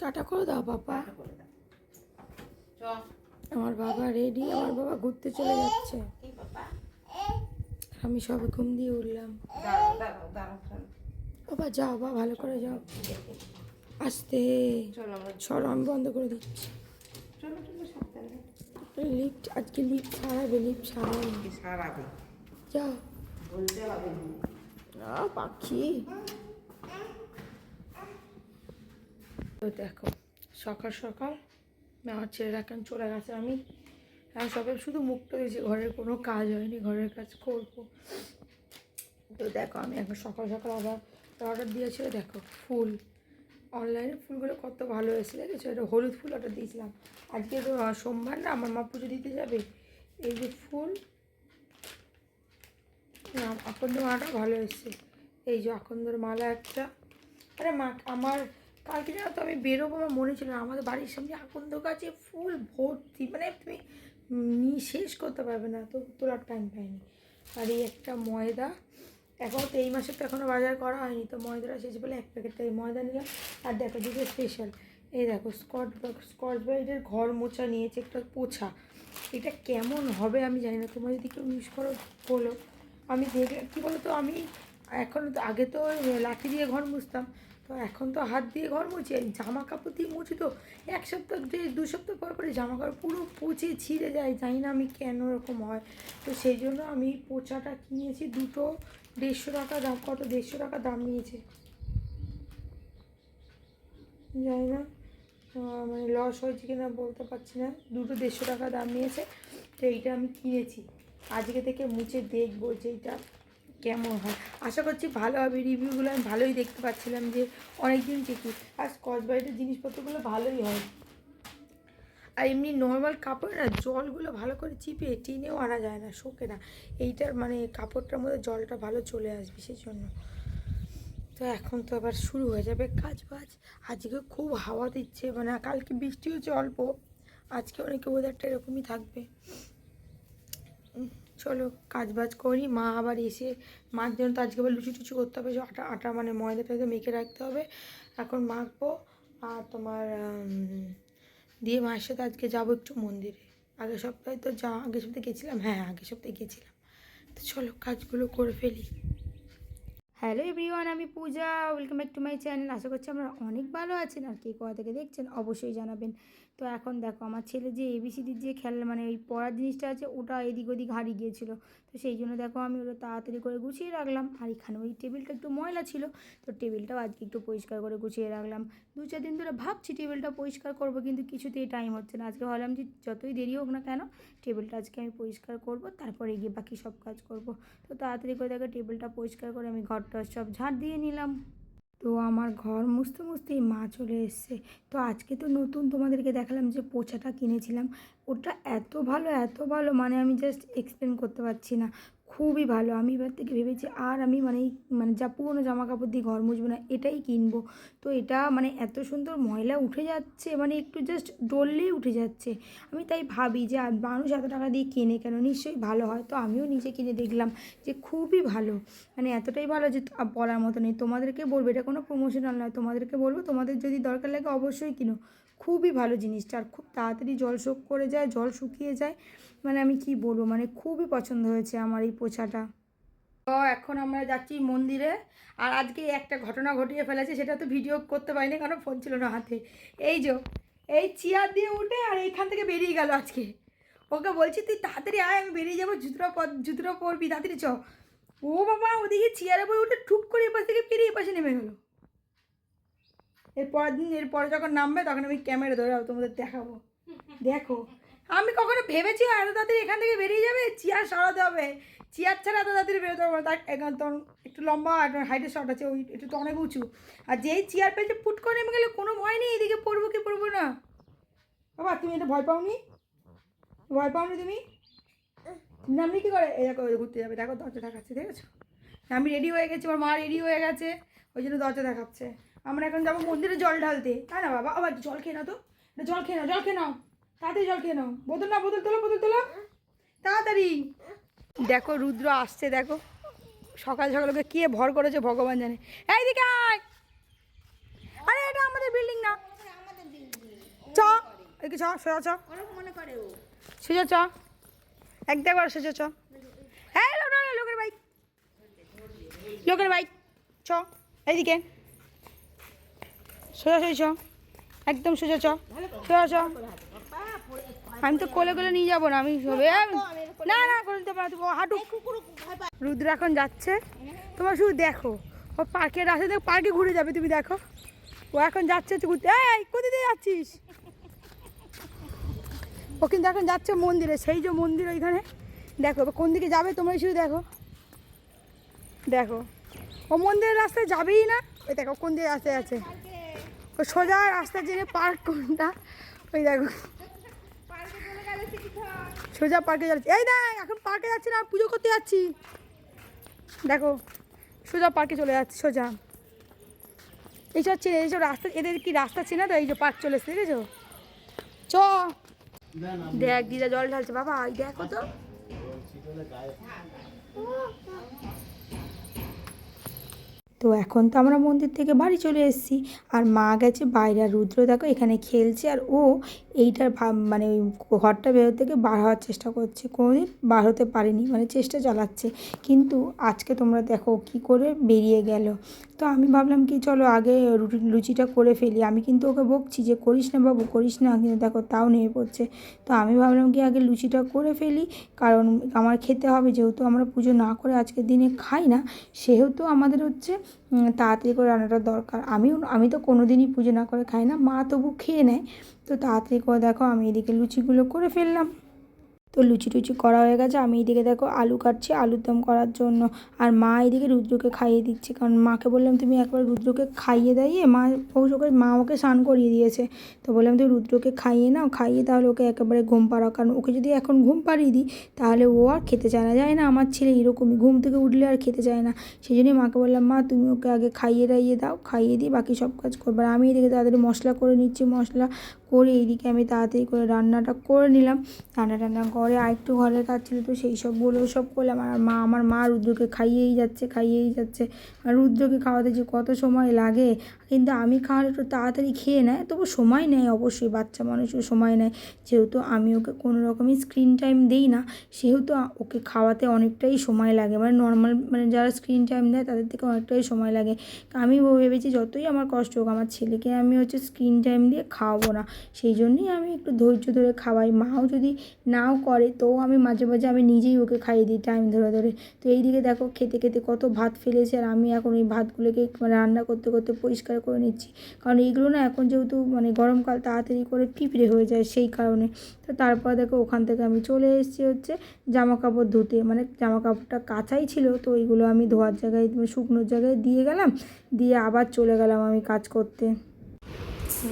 Tata করে দাও পাপা। আমার বাবা রেডি, আমার বাবা ঘুরতে চলে যাচ্ছে। আমি সবে ঘুম দিয়ে উঠলাম। বাবা যাও, বাবা ভালো করে যাও, আসতে চলো, আমি বন্ধ করে দিচ্ছি। লিফট আজকে লিফট সারাবে, লিফট সারাবে। যাও না পাখি। তো দেখো সকাল সকাল আমার ছেলেরা এখন চলে গেছে, আমি সকাল শুধু মুখটা দিয়েছি, ঘরের কোনো কাজ হয়নি, ঘরের কাজ করবো। তো দেখো আমি এখন সকাল সকাল আবার অর্ডার দিয়েছিল, দেখো ফুল অনলাইনে ফুলগুলো কত ভালো এসেছে দেখেছো, এটা হলুদ ফুল অর্ডার দিয়েছিলাম। আজকে তো সোমবার না, আমার মা পুজো দিতে যাবে। এই যে ফুল আকন্দ মালাটা ভালো এসছে, এই যে আকন্দর মালা একটা। আরে মা আমার কালকে জানো তো আমি বেরোবো, আমার মনে ছিল না, আমাদের বাড়ির সামনে আকন্দ গাছে ফুল ভর্তি, মানে তুমি নিয়ে শেষ করতে পারবে না, তো তোলার টাইম পাইনি। আর এই একটা ময়দা, এখন তো এই মাসে তো এখনও বাজার করা হয়নি, তো ময়দাটা শেষ বলে এক প্যাকেটটা এই ময়দা নিলাম। আর দেখো দুটো স্পেশাল, এই দেখো স্কচ ব্রাইটের ঘর মোছা নিয়েছে, একটা পোছা। এটা কেমন হবে আমি জানি না, তোমরা যদি কেউ ইউজ করো বলো। আমি দেখে কী বলো তো, আমি এখন তো আগে তো লাঠি দিয়ে ঘর মুছতাম, তো এখন তো হাত দিয়ে ঘর মুছি, জামা কাপড় দিয়ে মুছি, তো এক সপ্তাহ দু সপ্তাহ পর পরে জামা কাপড় পুরো পচে ছিঁড়ে যায়, জানি না আমি কেন এরকম হয়। তো সেই জন্য আমি পোছাটা কিনেছি, দুটো 150 টাকা দাম, কত 150 টাকা দাম নিয়েছে জানি না, মানে লস হয়েছে কিনা বলতে পারছি না, দুটো 150 টাকা দাম নিয়েছে। তো এইটা আমি কিনেছি, আজকে থেকে মুছে দেখবো যে এটা কেমন হয়। আশা করছি ভালো হবে, রিভিউগুলো আমি ভালোই দেখতে পাচ্ছিলাম যে অনেক দিন টিকি, আর স্কচ ব্রাইটের জিনিসপত্রগুলো ভালোই হয়। আর এমনি নর্মাল কাপড় না, জলগুলো ভালো করে চিপে টেনেও আনা যায় না, শোকে না। এইটার মানে কাপড়টার মধ্যে জলটা ভালো চলে আসবে, সেই জন্য। তো এখন তো আবার শুরু হয়ে যাবে কাজ বাজ। আজকে খুব হাওয়া দিচ্ছে, মানে কালকে বৃষ্টি হচ্ছে অল্প, আজকে অনেকে ওয়েদারটা এরকমই থাকবে। চলো কাজ বাজ করি, মা আবার এসে মার জন্য তো আজকে আবার লুচি টুচি করতে হবে, আটা মানে ময়দা টয়দা মেখে রাখতে হবে, এখন মাখবো। আর তোমার দিয়ে মায়ের সাথে আজকে যাবো একটু মন্দিরে, আগের সপ্তাহে তো আগের সপ্তাহে গেছিলাম, হ্যাঁ আগের সপ্তাহে গেছিলাম। তো চলো কাজগুলো করে ফেলি। হ্যালো এভরিওয়ান, আমি Puja, welcome back to my channel. আশা করছি আমরা অনেক ভালো আছেন, আর কে কোথা থেকে দেখছেন অবশ্যই জানাবেন। তো এখন দেখো আমার ছেলে যে এবিসিডির যে খেলা মানে ওই পড়ার জিনিসটা আছে, ওটা এদিক ওদিক হারিয়ে গিয়েছিলো, তো সেই জন্য দেখো আমি ওটা তাড়াতাড়ি করে গুছিয়ে রাখলাম। আর এখানে ওই টেবিলটা একটু ময়লা ছিল, তো টেবিলটাও আজকে একটু পরিষ্কার করে গুছিয়ে রাখলাম। 2-4 দিন ধরে ভাবছি টেবিলটা পরিষ্কার করবো, কিন্তু কিছুতেই টাইম হচ্ছে না। আজকে ভাবলাম যে যতই দেরি হোক না কেন, টেবিলটা আজকে আমি পরিষ্কার করব, তারপরে গিয়ে বাকি সব কাজ করব। তো তাড়াতাড়ি করে দেখো টেবিলটা পরিষ্কার করে আমি ঘরটা সব ঝাড় দিয়ে নিলাম। তো আমার ঘর মুছতে মুছতেই মা চলে এসছে। তো আজকে তো নতুন তোমাদেরকে দেখালাম যে পোছাটা কিনেছিলাম, ওটা এত ভালো মানে আমি জাস্ট এক্সপ্লেন করতে পারছি না, খুবই ভালো। আমি এবার থেকে ভেবেছি আর আমি মানে যা পুরোনো জামা কাপড় দিয়ে ঘর মুছবো না, এটাই কিনবো। তো এটা মানে এত সুন্দর ময়লা উঠে যাচ্ছে, মানে একটু জাস্ট ডললেই উঠে যাচ্ছে। আমি তাই ভাবি যে মানুষ এত টাকা দিয়ে কেনে কেন, নিশ্চয়ই ভালো হয়। তো আমিও নিজে কিনে দেখলাম যে খুবই ভালো, মানে এতটাই ভালো যে বলার মতো নেই। তোমাদেরকে বলবো, এটা কোনো প্রমোশনাল নয়, তোমাদেরকে বলবো তোমাদের যদি দরকার লাগে অবশ্যই কিনো, খুবই ভালো জিনিসটা। আর খুব তাড়াতাড়ি জল শোক করে যায়, জল শুকিয়ে যায়, মানে আমি কি বলবো, মানে খুবই পছন্দ হয়েছে আমার এই পোছাটা। তো এখন আমরা যাচ্ছি মন্দিরে। আর আজকে একটা ঘটনা ঘটিয়ে ফেলেছে, সেটা তো ভিডিও করতে পারিনি কারণ ফোন ছিল না হাতে। এই যে এই চেয়ার দিয়ে উঠে আর এইখান থেকে বেরিয়ে গেল আজকে। ওকে বলছি তুই তাড়াতাড়ি আয়, আমি বেরিয়ে যাবো, জুতোটা পরবি, তাড়াতাড়ি চ। ও বাবা, ওদিকে চেয়ারে বই উঠে ঠুক করে এপাশ থেকে পেরিয়ে এপাশে নেমে গেলো। এরপরে যখন নামবে তখন আমি ক্যামেরা ধরে তোমাদের দেখাবো। দেখো আমি কখনো ভেবেছি এত তাড়াতাড়ি এখান থেকে বেরিয়ে যাবে, চেয়ার সরাতে হবে, চেয়ার ছাড়া এত তাড়াতাড়ি বেরোতে হবে না। তার এখন তখন একটু লম্বা হাইটের শট আছে, ওই একটু তো অনেক উঁচু, আর যেই চেয়ার পেয়েছে ফুট করে নেমে গেলে কোনো ভয় নেই, এদিকে পড়বো কি পড়বো না। বাবা তুমি এটা ভয় পাওনি, ভয় পাওনি তুমি? নামনি কী করে? এই দেখো ঘুরতে যাবে, দেখো দরজা দেখাচ্ছে, দেখেছো? আমি রেডি হয়ে গেছি, আমার মা রেডি হয়ে গেছে, ওই জন্য দরজা দেখাচ্ছে। আমরা এখন যাবো মন্দিরে জল ঢালতে, তাই না বাবা? আবার জল খেয়ে নাও, তো জল খেয়ে নাও, জল খেয়ে নাও, তাড়াতাড়ি জল খেয়ে নাও। বোতল না, বোতল তোলো, বোতল তোলো তাড়াতাড়ি। দেখো রুদ্র আসছে, দেখো সকাল সকাল ওকে কে ভর করেছে ভগবান জানে। এইদিকে আয়, আরে এটা আমাদের বিল্ডিং না, এদিকে চ, সোজা চ, সোজা চ, একবার সোজা চ। হ্যাঁ লোকের বাইক, লোকের বাইক, চ এইদিকে সোজা সোজা চ, একদম সোজা চ, সোজা চ। আমি তো কোলে কোলে নিয়ে যাবো না, আমি না না করে দিতে পারো, তুমি হাঁটু। রুদ্র এখন যাচ্ছে, তোমার শুধু দেখো ও পার্কের রাস্তা দেখো, পার্কে ঘুরে যাবে, তুমি দেখো ও এখন যাচ্ছে ঘুরতে। এই কোথায় দিয়ে যাচ্ছিস? ও কিন্তু এখন যাচ্ছে মন্দিরে, সেই যে মন্দির ওইখানে, দেখো কোন দিকে যাবে তোমরা শুধু দেখো, দেখো ও মন্দিরের রাস্তায় যাবেই না। ওই দেখো কোন দিকে রাস্তায় আছে, ও সোজা রাস্তা জেনে পার্ক কোনটা, ওই দেখো সোজা পার্কে যাচ্ছি। এই না এখন পার্কে যাচ্ছি না, পুজো করতে যাচ্ছি, দেখো সোজা পার্কে চলে যাচ্ছি সোজা। এইসব চেনে, এইসব রাস্তা, এদের কি রাস্তা চেনা তো, এই যে পার্ক চলে এসছে, দেখেছো? চ দেখ দিদা জল ঢালছে, বাবা দেখো তো। তো এখন তো আমরা মন্দির থেকে বাড়ি চলে এসেছি, আর মা গেছে বাইরে, আর রুদ্র দেখো এখানে খেলছে, আর ও এইটার মানে ওই ঘরটা বেরোর থেকে বার হওয়ার চেষ্টা করছে, কোনোদিন বার হতে পারেনি, মানে চেষ্টা চালাচ্ছে, কিন্তু আজকে তোমরা দেখো কি করে বেরিয়ে গেল। তো আমি ভাবলাম কি চলো আগে লুচিটা করে ফেলি, আমি কিন্তু ওকে বকছি যে করিস না বাবু করিস না, কিন্তু দেখো তাও নেমে পড়ছে। তো আমি ভাবলাম কি আগে লুচিটা করে ফেলি, কারণ আমার খেতে হবে, যেহেতু আমরা পুজো না করে আজকের দিনে খাই না, সেহেতু আমাদের হচ্ছে তাড়াতাড়ি করে রান্নাটা দরকার। আমি তো কোনো দিনই পুজো না করে খাই না, মা তবু খেয়ে নেয়। তো তাড়াতাড়ি করে দেখো আমি এদিকে লুচিগুলো করে ফেললাম। তো লুচি টুচি করা হয়ে গেছে, আমি এইদিকে দেখো আলু কাটছি আলুর দম করার জন্য, আর মা এইদিকে রুদ্রকে খাইয়ে দিচ্ছে, কারণ মাকে বললাম তুমি একবার রুদ্রকে খাইয়ে দাইয়ে, মা ওকে স্নান করিয়ে দিয়েছে, তো বললাম তুমি রুদ্রকে খাইয়ে নাও, খাইয়ে তাহলে ওকে একেবারে ঘুম পাড়াও, কারণ ওকে যদি এখন ঘুম পাড়িয়ে দিই তাহলে ও আর খেতে চায় না, যায় না আমার ছেলে এরকমই, ঘুম থেকে উঠলে আর খেতে চায় না। সেই জন্যই মাকে বললাম মা তুমি ওকে আগে খাইয়ে দাইয়ে দাও, খাইয়ে দিই বাকি সব কাজ করবো। আর আমি এদিকে তাড়াতাড়ি মশলা করে নিচ্ছি, মশলা করে এইদিকে আমি তাড়াতাড়ি করে রান্নাটা করে নিলাম। রান্না করে আরেকটু ঘরের কাজ ছিল, তো সেই সবগুলো সব করলাম। আর আমার মা রুদ্রকে খাইয়েই যাচ্ছে, আর রুদ্রকে খাওয়াতে যে কত সময় লাগে, কিন্তু আমি খাওয়ালে একটু তাড়াতাড়ি খেয়ে নেয়, তবু সময় নেয় অবশ্যই, বাচ্চা মানুষও সময় নেয়, যেহেতু আমি ওকে কোনো রকমই স্ক্রিন টাইম দিই না, সেহেতু ওকে খাওয়াতে অনেকটাই সময় লাগে, মানে নর্মাল মানে যারা স্ক্রিন টাইম দেয় তাদের থেকে অনেকটাই সময় লাগে। আমি ভেবেছি যতই আমার কষ্ট হোক আমার ছেলেকে আমি হচ্ছে স্ক্রিন টাইম দিয়ে খাওয়াবো না, সেই জন্যই আমি একটু ধৈর্য ধরে খাওয়াই। মাও যদি নাও করে তো আমি মাঝে মাঝে আমি নিজেই ওকে খাইয়ে দিই টাইম ধরে ধরে। তো এইদিকে দেখো খেতে খেতে কত ভাত ফেলেছে, আর আমি এখন এই ভাতগুলোকে মানে রান্না করতে করতে পরিষ্কার করে নিচ্ছি, কারণ এইগুলো না এখন যেহেতু মানে গরমকাল তাড়াতাড়ি করে পিঁপড়ে হয়ে যায় সেই কারণে। তো তারপর দেখো ওখান থেকে আমি চলে এসেছি হচ্ছে জামা কাপড় ধুতে, মানে জামা কাপড়টা কাচাই ছিল, তো ওইগুলো আমি ধোয়ার জায়গায় শুকনোর জায়গায় দিয়ে গেলাম, দিয়ে আবার চলে গেলাম আমি কাজ করতে।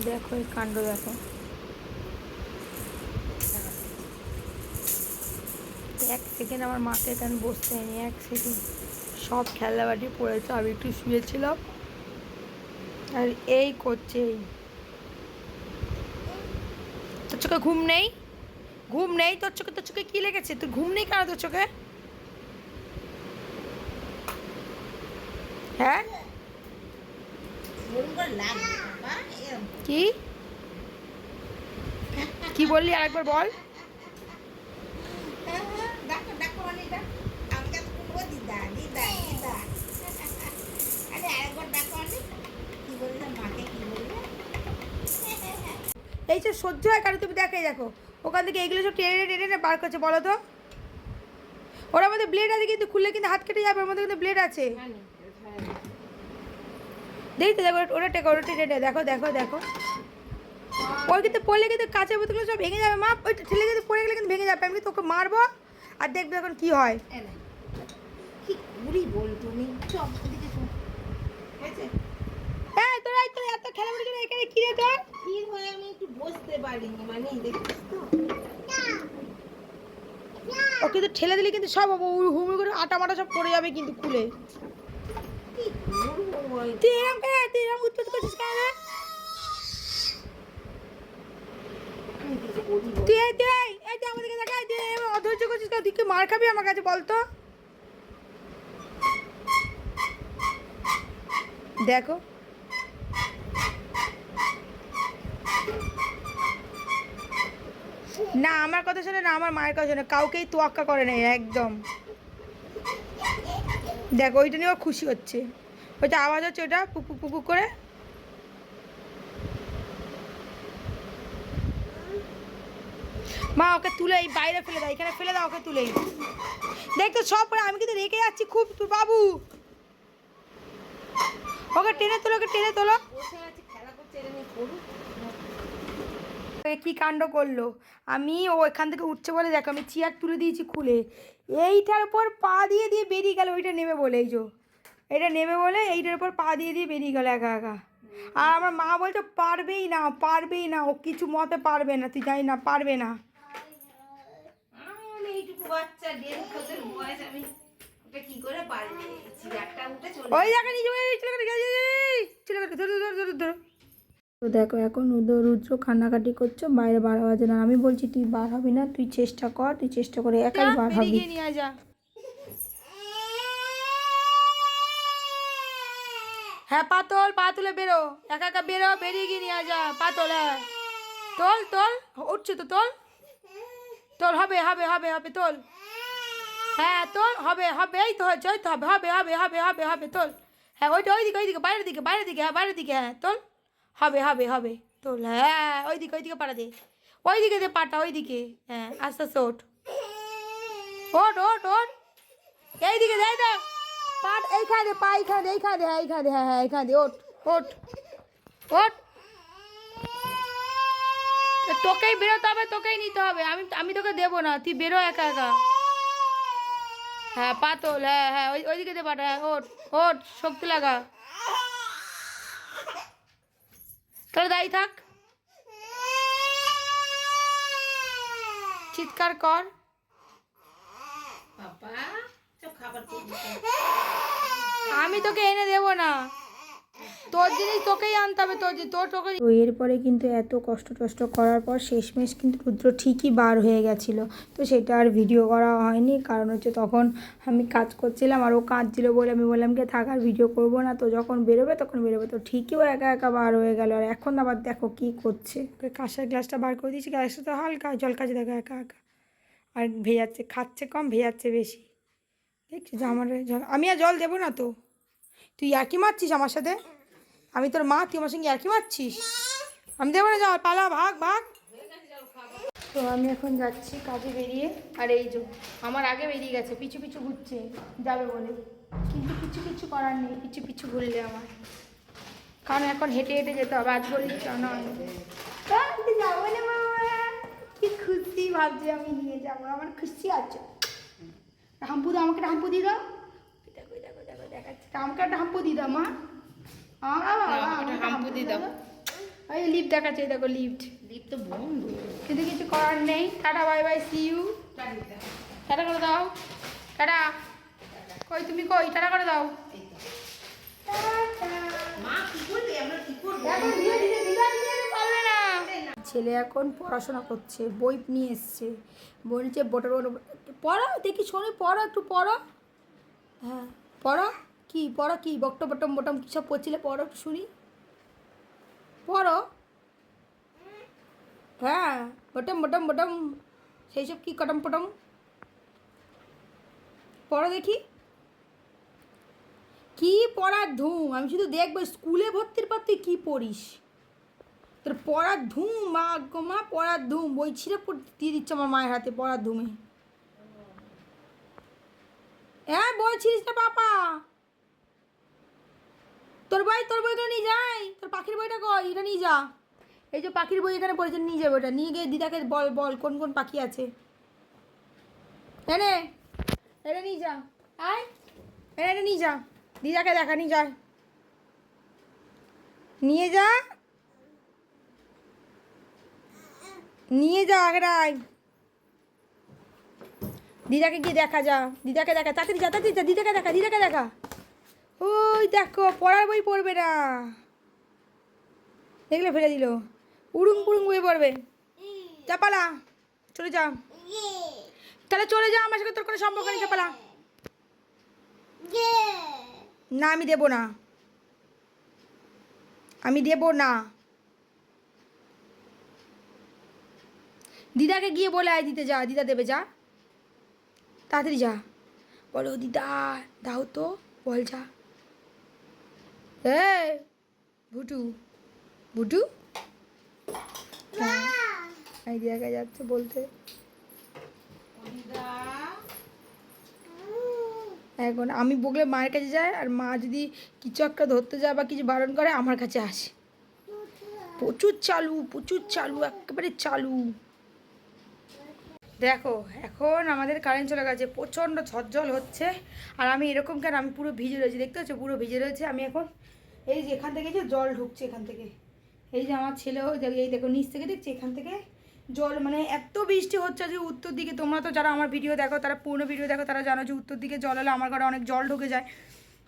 দেখো এই কাণ্ড দেখো, এক সেকেন্ড আমার মাকে এখানে বসতে হয়নি, এক সেকেন্ড সব খেলাবাটি পড়েছে, আমি একটু শুয়েছিলাম আর এই করছে। তোর চোখে ঘুম নেই? ঘুম নেই তোর চোখে কি লেগেছে? তোর ঘুম নেই কেন তোর চোখে? হ্যাঁ কি কি বললি আরেকবার বল। এই যে সহ্য হয় কারণ তুমি দেখে দেখো ওখান থেকে এইগুলো সব টেনে টেনে বার করছে, বলো তো। ওর মধ্যে ব্লেড আছে, কিন্তু খুললে কিন্তু হাত কেটে যাবে, ওর মধ্যে কিন্তু ব্লেড আছে, দেখি তো দেখো ওটা টেকো, ওটা টেনে দেখো দেখো দেখো। ওই কিন্তু পড়লে কিন্তু কাঁচের বোতলগুলো সব ভেঙে যাবে, মা ওই ঠেলে কিন্তু পড়ে গেলে কিন্তু ভেঙে যাবে, আমি তোকে মারবো আর দেখবে এখন কি হয়। কি করি বল তুমি, চল এদিকে চল। হ্যাঁ তোরা এত খেলাধুলা জন্য এখানে কি রে তোর? ভিড় হয়ে আমি একটু বসতে পারিনি, মানে দেখিস তো। ও কিন্তু ঠেলে দিলে কিন্তু সব হুমড়ি করে আটা মাটা সব পড়ে যাবে কিন্তু খুলে। কি করবো বল? তুই এরকম উৎপাত করছিস কেন রে? তুই আমাদেরকে দেখা, তুই অধৈর্য করছিস কেন? তুই কি মার খাবি আমার কাছে বলতো? দেখো না আমার কথা শোনে না, আমার মায়ের কথা শোনে, কাউকেই তোয়াক্কা করে না একদম। দেখো ওইটা নিয়েও খুশি হচ্ছে, ওইটা আওয়াজ হচ্ছে, ওটা পুকু পুকু করে। মা ওকে তুলে এই বাইরে ফেলে দাও, এখানে ফেলে দাও ওকে তুলে। দেখ তো সব করে আমি কিন্তু রেখে যাচ্ছি খুব, তুই বাবু ওকে টেনে তোলো, ওকে টেনে তোলো। বসে আছে খেলা করছে, এটা নিয়ে করুক। এ কি কাণ্ড করলো, আমি ও এখান থেকে উঠছে বলে দেখো আমি চেয়ার তুলে দিয়েছি খুলে, এইটার উপর পা দিয়ে দিয়ে বেরিয়ে গেল, ওইটা নেমে বলে, এই যে এটা নেমে বলে এইটার উপর পা দিয়ে দিয়ে বেরিয়ে গেল একা একা। আর আমার মা বলছে পারবেই না, পারবেই না, ও কিছু মতে পারবে না, তুই জানি না পারবে না। আমি এইটুকু বাচ্চা 1.5 বছর বয়স, আমি ওটা কি করে পারবে? চেয়ারটা উঠে চলে ওই দেখা নিয়ে চলে ধরো। তো দেখো এখন রুদ্র কান্নাকাটি করছো, বাইরে বার হওয়ার জন্য। আমি বলছি তুই বার হবি না, তুই চেষ্টা কর, তুই চেষ্টা করে একাই বার হবি। হ্যাঁ পাতল, পা তুলে বেরো, একা একা বেরো, বেরিয়ে গিয়ে নিয়ে যা পাতল। হ্যাঁ তোল তোল, উঠছে তো তোল, তোল হবে হবে হবে হবে তোল, হ্যাঁ তোল হবে হবে, এই তো হচ্ছে, এই তো হবে হবে হবে হবে হবে হবে তোল। হ্যাঁ ওইটা ওইদিকে ওইদিকে বাইরের দিকে বাইরের দিকে, হ্যাঁ বাইরের দিকে, হ্যাঁ তোল হবে হবে হবে তোল, হ্যাঁ ওইদিকে পাটা দে, ওইদিকে দে পাটা ওইদিকে, হ্যাঁ আস্তে আস্তে ওঠ ওঠ ওঠ ওঠ, এইদিকে দেয় তো পাট, এইখানে দে পা, এইখানে এইখানে দে, হ্যাঁ এইখানে দে, হ্যাঁ হ্যাঁ এইখানে দে, ওঠ ওঠ ওঠ। তোকেই বেরোতে হবে, তোকেই নিতে হবে, আমি আমি তোকে দেবো না, তুই বেরো একা একা। হ্যাঁ পাতল, হ্যাঁ হ্যাঁ ওইদিকে দে পাটা, হ্যাঁ ওঠ ওঠ, শক্তি লাগা, তোর দাঁড়িয়ে থাক, চিৎকার কর। বাবা সব খাবার করবি। আমি তোকে এনে দেবো না, তোর জিনিস তোকেই আনতে হবে, তোর তোকে। তো এরপরে কিন্তু এত কষ্ট টষ্ট করার পর শেষমেশ কিন্তু রুদ্র ঠিকই বার হয়ে গেছিলো। তো সেটা আর ভিডিও করা হয়নি, কারণ হচ্ছে তখন আমি কাজ করছিলাম আর ও কাঁদছিল বলে আমি বললাম কি থাক আর ভিডিও করবো না, তো যখন বেরোবে তখন বেরোবে। তো ঠিকই ও একা একা বার হয়ে গেল, আর এখন আবার দেখো কি করছে, কাঁসার গ্লাসটা বার করে দিয়েছি, গ্লাসটা তো হালকা জল কাছে দেখো একা একা, আর ভেজাচ্ছে, খাচ্ছে কম ভেজাচ্ছে বেশি, দেখছি যে আমার জল, আমি আর জল দেবো না। তো তুই ইয়ার্কি মারছিস আমার সাথে, আমি তোর মা, তুই আমার সঙ্গে ইয়ার্কি মারছিস, আমি দেবো না জল, পালা ভাগ ভাগ। তো আমি এখন যাচ্ছি কাজে বেরিয়ে, আর এই যে আমার আগে বেরিয়ে গেছে, পিছু পিছু ঘুরছে যাবে বলে, কিন্তু কিছু কিছু করার নেই, পিছু পিছু ঘুরলে আমার, কারণ এখন হেঁটে হেঁটে যেতে হবে, আজ বলে ইচ্ছা নয়। যাবো না বাবা, কি খুশি ভাবছি আমি নিয়ে যাবো, আমার খুশি আছে। হাম্পু দাও আমাকে, হাম্পু দিয়ে দাও, দেখো দেখো দেখো দেখাচ্ছি, আমাকে একটা হাম্পু দিয়ে দাও মা, হাম্পু দিয়ে দাও। ওই লিফট দেখাচ্ছে, দেখো লিফট, লিফট তো বন্ধ, কিন্তু কিছু করার নেই। Tata bye bye, see you, tata করে দাও, টাটা, কই তুমি কই, টাটা করে দাও। মা কি করবে, আমরা কি করবো? পারবে না। ছেলে এখন পড়াশোনা করছে, বই নিয়ে এসছে, বলছে বোটার পড়ো দেখি, শোনো পড়ো একটু পড়ো, হ্যাঁ পড়ো, কি পড়ো, কি বটম বটম বটম কী সব পড়ছিলে, পড়ো একটু শুনি, পড়ো, হ্যাঁ বটম বটম বটম সেই সব কী কটম পটম, পড়ো দেখি, কি পড়ার ধুম, আমি শুধু দেখবো স্কুলে ভর্তির পর তুই কী পড়িস, তোর পড়ার ধুম, মা গো মা পড়ার ধুম, বই ছিঁড়ে দিয়ে দিচ্ছে আমার মায়ের হাতে পড়ার ধুমে। হ্যাঁ বই ছিঁড়িস না পাপা, তোর বইটা নিয়ে যাই, তোর পাখির বইটা কই, এটা নিয়ে যা, এই যে পাখির বই এখানে পড়েছে, নিয়ে যাবে ওটা, নিয়ে গিয়ে দিদাকে বল বল কোন কোন পাখি আছে, এনে এটা নিয়ে যা, আয় এটা নিয়ে যা, দিদাকে দেখা, নিয়ে যা, নিয়ে যা, নিয়ে যা আগড়াই, দিদাকে গিয়ে দেখা যা, দিদাকে দেখা, তাড়াতাড়ি যা, তাড়াতাড়ি যা, দিদাকে দেখা, দিদাকে দেখা, ওই দেখো পড়ার বই পড়বে না, দেখলে ফেলে দিল, উড়ুং পুড়ুং বই পড়বে, যা পালা, চলে যা, তাহলে চলে যা, আমার সাথে তোর কোনো সম্পর্ক নেই, চাপালা, না আমি দেবো না, আমি দেবো না, দিদাকে গিয়ে বলে আয় দিতে যা, দিদা দেবে, যা তাড়াতাড়ি যা, বলো দিদা দাও তো, বল যা। এই ভুটু, ভুটু এই দিদাকে যাচ্ছে বলতে। এখন আমি বকলে মায়ের কাছে যায়, আর মা যদি কিছু একটা ধরতে যায় বা কিছু বারণ করে আমার কাছে আসে। প্রচুর চালু, প্রচুর চালু, একেবারে চালু। দেখো এখন আমাদের কারেন্ট চলে গেছে, প্রচণ্ড ঝড় হচ্ছে। আর আমি এরকম কেন, আমি পুরো ভিজে রয়েছি, দেখতে পাচ্ছ পুরো ভিজে রয়েছে আমি এখন। এই যে এখান থেকে যে জল ঢুকছে এখান থেকে, এই যে আমার ছেলেও এই দেখো নিচ থেকে দেখছি এখান থেকে জল, মানে এত বৃষ্টি হচ্ছে যে উত্তর দিকে। তোমরা তো যারা আমার ভিডিও দেখো, তারা পুরনো ভিডিও দেখো, তারা জানো যে উত্তর দিকে জল হলে আমার ঘরে অনেক জল ঢুকে যায়।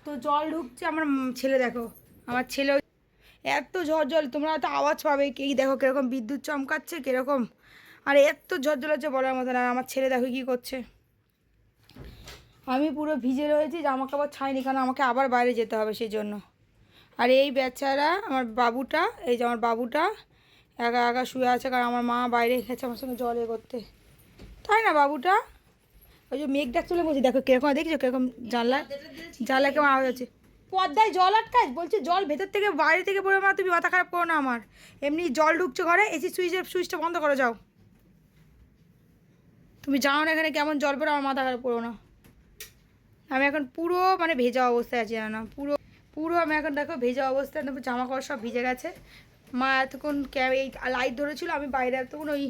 তো জল ঢুকছে, আমার ছেলে দেখো, আমার ছেলেও এত ঝড় জল, তোমরা তো আওয়াজ পাবে, এই দেখো কীরকম বিদ্যুৎ চমকাচ্ছে কীরকম, আর এত ঝড় জল হচ্ছে বলার মতো না। আর আমার ছেলে দেখো কী করছে, আমি পুরো ভিজে রয়েছি, জামা কাপড় ছাইনি, কারণ আমাকে আবার বাইরে যেতে হবে সেই জন্য। আর এই বেচারা আমার বাবুটা, এই যে আমার বাবুটা একা একা শুয়ে আছে, কারণ আমার মা বাইরে গেছে আমার সঙ্গে জল করতে, তাই না বাবুটা? ওই যে মেঘ ডাক চলে বলছি, দেখো কিরকম দেখছো কিরকম জানলা, জানলা কেমন আওয়াজ হচ্ছে, পর্দায় জল আটকায়, বলছি জল ভেতর থেকে বাইরে থেকে পড়ে, মা তুমি মাথা খারাপ করো না আমার, এমনি জল ঢুকছে ঘরে, এসি সুইচটা বন্ধ করো যাও, তুমি জানো না এখানে কেমন জল পড়ে, আমার মাথা খারাপ করো না। আমি এখন পুরো মানে ভেজা অবস্থায় আছি, না পুরো পুরো আমি এখন দেখো ভেজা অবস্থায়, জামা কাপড় সব ভিজে গেছে। মা এতক্ষণ এই লাইট ধরেছিল, আমি বাইরে এতক্ষণ ওই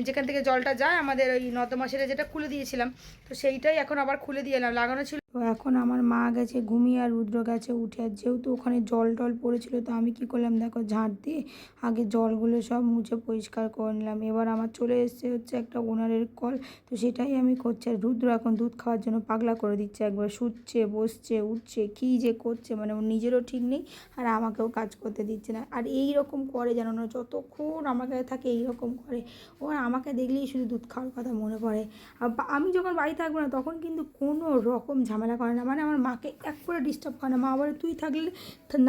যেখান থেকে জলটা যায় আমাদের ওই নর্দমা, সেটা যেটা খুলে দিয়েছিলাম, তো সেইটাই এখন আবার খুলে দিয়ে এলাম, লাগানো ছিল। তো এখন আমার মা গেছে ঘুমিয়ে, আর রুদ্র গেছে উঠে, আর যেহেতু ওখানে জল টল পড়েছিল, তো আমি কি করলাম দেখো, ঝাঁট দিয়ে আগে জলগুলো সব মুছে পরিষ্কার করে নিলাম। এবার আমার চলে এসছে হচ্ছে একটা ওনারের কল, তো সেটাই আমি করছি। আর রুদ্র এখন দুধ খাওয়ার জন্য পাগলা করে দিচ্ছে, একবার শুচ্ছে বসছে উঠছে, কী যে করছে, মানে ওর নিজেরও ঠিক নেই, আর আমাকেও কাজ করতে দিচ্ছে না। আর এই রকম করে জানো না, যতক্ষণ আমার কাছে থাকে এইরকম করে, ও আমাকে দেখলেই শুধু দুধ খাওয়ার কথা মনে পড়ে। আর আমি যখন বাড়ি থাকবো না, তখন কিন্তু কোনো রকম ঝামেলা করে না, মানে আমার মাকে এক করে ডিস্টার্ব করে না। মা বলে তুই থাকলে,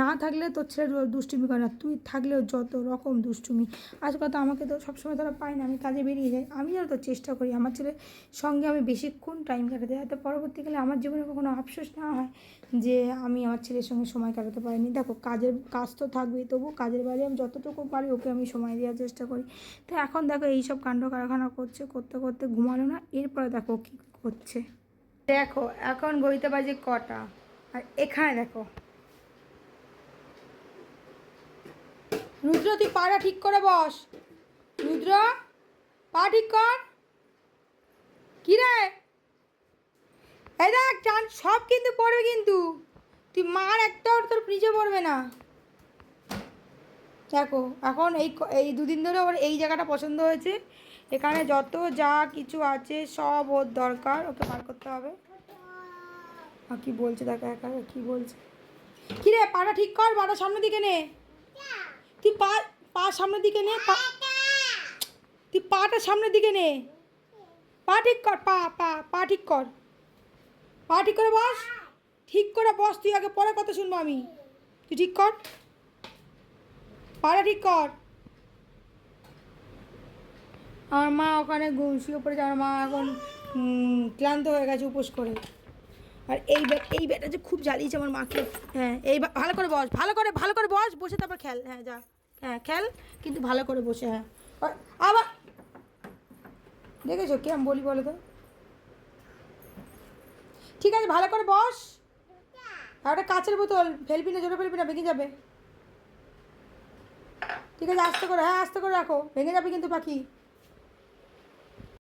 না থাকলে তোর ছেলে দুষ্টুমি করে না, তুই থাকলেও যত রকম দুষ্টুমি। আজ কথা আমাকে তো সবসময় তারা পায় না, আমি কাজে বেরিয়ে যাই, আমি যেন তো চেষ্টা করি আমার ছেলের সঙ্গে আমি বেশিক্ষণ টাইম কাটাতে, যাতে পরবর্তীকালে আমার জীবনে কখনো আফসোস না হয় যে আমি আমার ছেলের সঙ্গে সময় কাটাতে পারিনি। দেখো কাজ তো থাকবেই, তবু কাজের বাইরে আমি যতটুকু পারি ওকে আমি সময় দেওয়ার চেষ্টা করি। তো এখন দেখো এইসব কাণ্ড কারখানা করতে করতে ঘুমালো না, এরপরে দেখো কী করছে। দেখো এখন ঘড়িতে বাজে কটা, আর এখানে দেখো রুদ্র তুই পাটা ঠিক করে বস, রুদ্র পা ঠিক কর, কি রে এই দেখ টান সব কিন্তু পড়বে, কিন্তু তুই মার একটাও তোর নিচে পড়বে না। দেখো এখন এই দুদিন ধরে ওর এই জায়গাটা পছন্দ হয়েছে, এখানে যত যা কিছু আছে সব ওর দরকার, ওকে বার করতে হবে। আর কি বলছে দেখো, একা কি বলছে, কি রে পাটা ঠিক কর, পাটা সামনের দিকে নে, তুই পা সামনের দিকে নে, তুই পাটা সামনের দিকে নে, পা ঠিক কর, পা ঠিক কর, পা ঠিক করে বস, ঠিক করে বস, তুই আগে পরে কথা শুনবো আমি, তুই ঠিক কর, পাটা ঠিক কর। আমার মা ওখানে শুয়ে পড়েছে, আমার মা এখন ক্লান্ত হয়ে গেছে উপোস করে। আর এই ব্যাটা যে খুব জ্বালিয়েছে আমার মাকে। হ্যাঁ এই ভালো করে বস, ভালো করে বস, বসে তারপর খেল, হ্যাঁ যা, হ্যাঁ খেল কিন্তু ভালো করে বসে, হ্যাঁ আবার দেখেছো কে আমি বলি বলো তো, ঠিক আছে ভালো করে বস। আর একটা কাঁচের বোতল ফেলবি না, জোরে ফেলবি না, ভেঙে যাবে, ঠিক আছে আস্তে করে, হ্যাঁ আস্তে করে রাখো, ভেঙে যাবে কিন্তু পাখি।